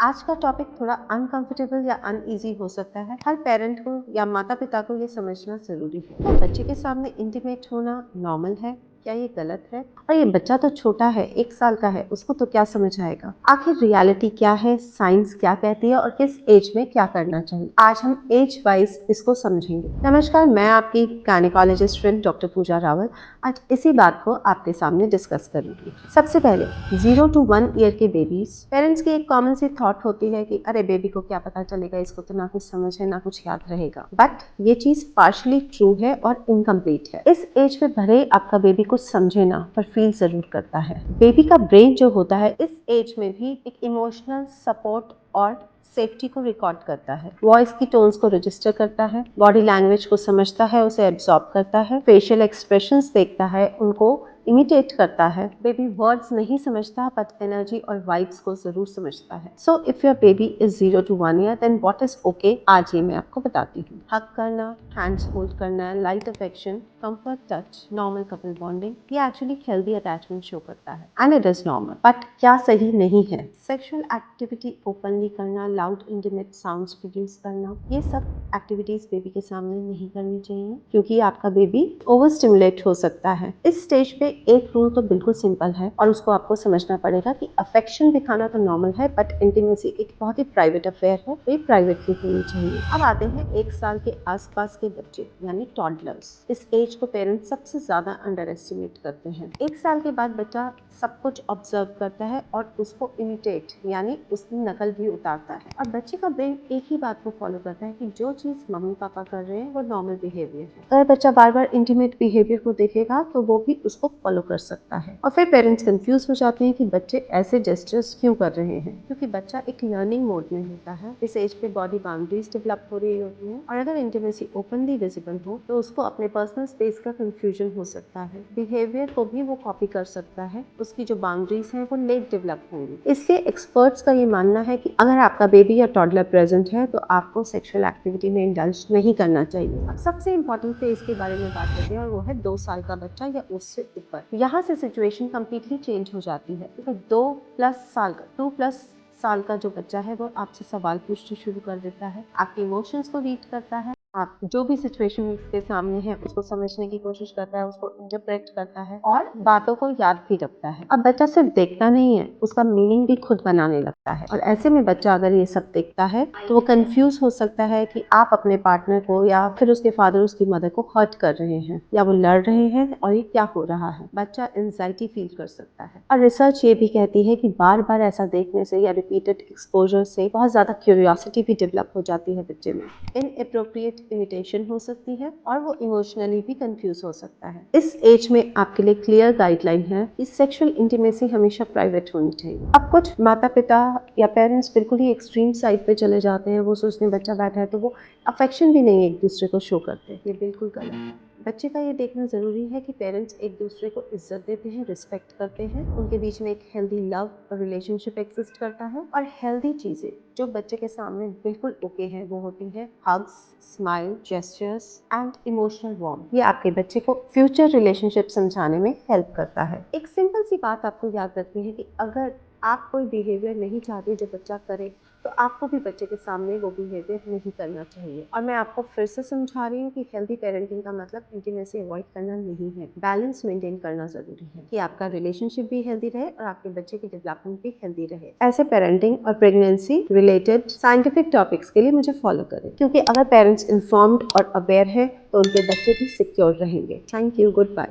आज का टॉपिक थोड़ा अनकंफर्टेबल या अनईजी हो सकता है। हर पेरेंट को या माता पिता को ये समझना जरूरी है। तो बच्चे के सामने इंटीमेट होना नॉर्मल है, क्या ये गलत है? और ये बच्चा तो छोटा है, 1 साल का है, उसको तो क्या समझ आएगा? आखिर रियलिटी क्या है, साइंस क्या कहती है और किस एज में क्या करना चाहिए? आज हम एज वाइज इसको समझेंगे। नमस्कार, मैं आपकी गायनेकोलॉजिस्ट फ्रेंड डॉक्टर पूजा रावल आज इसी बात को आपके सामने डिस्कस करूंगी। सबसे पहले 0 to 1 ईयर के बेबीज, पेरेंट्स की एक कॉमन सी थॉट होती है कि अरे बेबी को क्या पता चलेगा, इसको तो ना कुछ समझ है ना कुछ याद रहेगा। बट ये चीज पार्शली ट्रू है और इनकम्प्लीट है। इस एज में भले आपका बेबी कुछ समझे ना, पर फील जरूर करता है। बेबी का ब्रेन जो होता है इस एज में भी एक इमोशनल सपोर्ट और सेफ्टी को रिकॉर्ड करता है, वॉइस की टोन्स को रजिस्टर करता है, बॉडी लैंग्वेज को समझता है, उसे एब्सॉर्ब करता है, फेशियल एक्सप्रेशंस देखता है, उनको इमिटेट करता है। बेबी वर्ड्स नहीं समझता बट एनर्जी और वाइब्स को जरूर समझता है। So if your baby is 0 to 1 year then what is okay, आज ये मैं आपको बताती हूँ। हग करना, हैंड्स होल्ड करना, light affection, comfort touch, normal couple bonding, ये एक्चुअली हेल्दी अटैचमेंट शो करता है and it is normal. But क्या सही नहीं है? सेक्सुअल एक्टिविटी ओपनली करना, लाउड इंटीमेट साउंड्स प्रोड्यूस करना, ये सब एक्टिविटीज बेबी के सामने नहीं करनी चाहिए क्योंकि आपका बेबी ओवर स्टिमुलेट हो सकता है। इस स्टेज पे एक रूल तो बिल्कुल सिंपल है और उसको आपको समझना पड़ेगा कि अफेक्शन दिखाना तो नॉर्मल है बट इंटीमेसी एक बहुत ही प्राइवेट अफेयर है, तो ये प्राइवेटली होनी चाहिए। अब आते हैं 1 साल के आसपास के बच्चे यानी टॉडलर्स। इस एज को पेरेंट्स सबसे ज्यादा अंडर एस्टिमेट करते हैं। 1 साल के बाद बच्चा सब कुछ ऑब्जर्व करता है और उसको इमिटेट यानी उसकी नकल भी उतारता है। और बच्चे का ब्रेन एक ही बात को फॉलो करता है कि जो चीज मम्मी पापा कर रहे हैं वो नॉर्मल बिहेवियर है। अगर बच्चा बार बार इंटीमेट बिहेवियर को देखेगा तो वो भी उसको फॉलो कर सकता है। और फिर पेरेंट्स कंफ्यूज हो जाते हैं कि बच्चे ऐसे जेस्चर्स क्यों कर रहे हैं, क्योंकि बच्चा एक लर्निंग मोड में होता है। इस एज पे बॉडी बाउंड्रीज डेवलप हो रही होती है और अगर इंटीमेसी ओपनली विजिबल हो तो उसको अपने पर्सनल स्पेस का कंफ्यूजन हो सकता है। बिहेवियर को भी वो कॉपी कर सकता है, उसकी जो बाउंड्रीज हैं वो लेट डेवलप होंगी। इसलिए एक्सपर्ट्स का ये मानना है कि अगर आपका बेबी या टॉडलर प्रेजेंट है तो आपको सेक्सुअल एक्टिविटी में इंडल्ज नहीं करना चाहिए। अब सबसे इंपॉर्टेंट फेज के बारे में बात करते हैं और वो है 2 साल का बच्चा या उससे ऊपर। यहाँ से सिचुएशन कंप्लीटली चेंज हो जाती है क्योंकि 2+ साल का जो बच्चा है वो आपसे सवाल पूछना शुरू कर देता है, आपके इमोशंस को रीड करता है, आप जो भी सिचुएशन उसके सामने है उसको समझने की कोशिश करता है, उसको इंटरप्रेट करता है और बातों को याद भी रखता है। अब बच्चा सिर्फ देखता नहीं है, उसका मीनिंग भी खुद बनाने लगता है। और ऐसे में बच्चा अगर ये सब देखता है तो वो कंफ्यूज हो सकता है कि आप अपने पार्टनर को या फिर उसके फादर उसकी मदर को हर्ट कर रहे हैं या वो लड़ रहे हैं और ये क्या हो रहा है। बच्चा एंजाइटी फील कर सकता है। और रिसर्च ये भी कहती है कि बार बार ऐसा देखने से या रिपीटेड एक्सपोजर से बहुत ज्यादा क्यूरियोसिटी भी डेवलप हो जाती है बच्चे में। इनएप्रोप्रिएट इमिटेशन हो सकती है और वो इमोशनली भी कंफ्यूज हो सकता है। इस एज में आपके लिए क्लियर गाइडलाइन है कि सेक्सुअल इंटीमेसी हमेशा प्राइवेट होनी चाहिए। अब कुछ माता पिता या पेरेंट्स बिल्कुल ही एक्सट्रीम साइड पे चले जाते हैं, वो सोचते हैं बच्चा बैठा है तो वो अफेक्शन भी नहीं एक दूसरे को शो करते। ये बिल्कुल गलत है। बच्चे का ये देखना जरूरी है कि पेरेंट्स एक दूसरे को इज्जत देते हैं, रिस्पेक्ट करते हैं, उनके बीच में एक हेल्दी लव और रिलेशनशिप एग्जिस्ट करता है। और हेल्दी चीजें जो बच्चे के सामने बिल्कुल ओके है वो होती है hugs, smile, gestures and emotional warmth. ये आपके बच्चे को फ्यूचर रिलेशनशिप समझाने में हेल्प करता है। एक सिंपल सी बात आपको याद रखनी है कि अगर आप कोई बिहेवियर नहीं चाहते जो बच्चा करे तो आपको भी बच्चे के सामने वो बिहेवियर नहीं करना चाहिए। और मैं आपको फिर से समझा रही हूँ कि हेल्दी पेरेंटिंग का मतलब इंटीमेसी अवॉइड करना नहीं है, बैलेंस मेंटेन करना जरूरी है कि आपका रिलेशनशिप भी हेल्दी रहे और आपके बच्चे की डेवलपमेंट भी हेल्दी रहे। ऐसे पेरेंटिंग और प्रेगनेंसी रिलेटेड साइंटिफिक टॉपिक्स के लिए मुझे फॉलो करें, क्योंकि अगर पेरेंट्स इन्फॉर्म्ड और अवेयर है तो उनके बच्चे भी सिक्योर रहेंगे। Thank you, good bye.